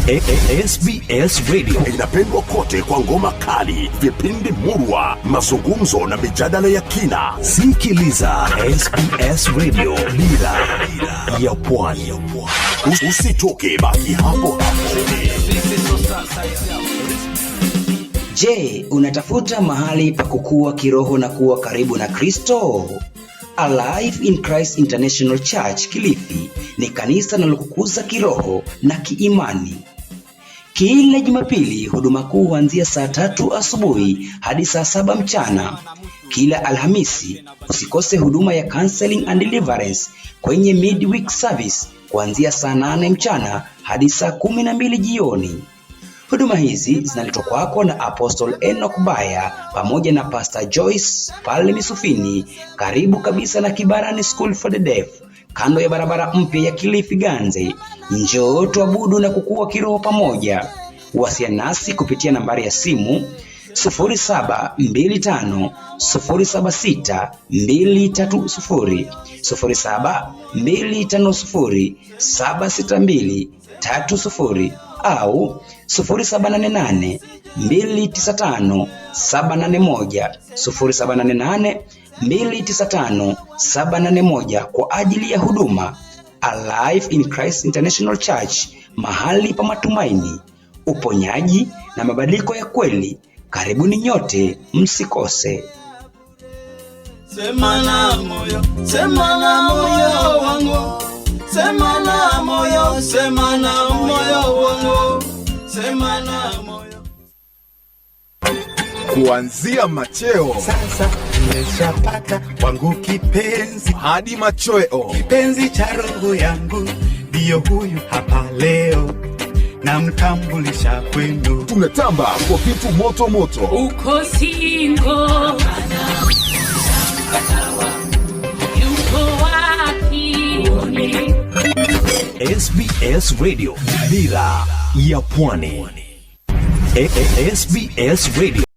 SBS Radio inapendwa kote kwa ngoma kali, vipindi murwa, mazungumzo na mijadala ya kina. Sikiliza SBS Radio, dira ya pwani. Usitoke, baki hapo hapo. Je, unatafuta mahali pa kukua kiroho na kuwa karibu na Kristo? Alive in Christ International Church Kilifi ni kanisa linalokukuza kiroho na kiimani. Kila Jumapili huduma kuu huanzia saa 3 asubuhi hadi saa 7 mchana. Kila Alhamisi usikose huduma ya counseling and deliverance kwenye midweek service kuanzia saa 8 mchana hadi saa 12 jioni. Huduma hizi zinaletwa kwako na Apostle Enoch Baya pamoja na Pastor Joyce pale Misufini, karibu kabisa na Kibarani School for the Deaf, kando ya barabara mpya ya Kilifi Ganze. Njoo tuabudu na kukua kiroho pamoja. Wasiliana nasi kupitia nambari ya simu 0725 076 230, 0725 762 30 au 0788 295 781, 0788 295 781 kwa ajili ya huduma. Alive in Christ International Church, mahali pa matumaini, uponyaji na mabadiliko ya kweli. Karibuni nyote, msikose. Sema na moyo wangu, sema na moyo, sema na moyo wangu, sema na moyo. Kuanzia macheo sasa nimeshapata wangu kipenzi hadi machweo, kipenzi cha roho yangu ndiyo huyu hapa leo, na mtambulisha kwenu. Tunatamba kwa vitu moto moto. Uko singo, yuko wapi? SBS Radio, dira ya pwani. SBS Radio.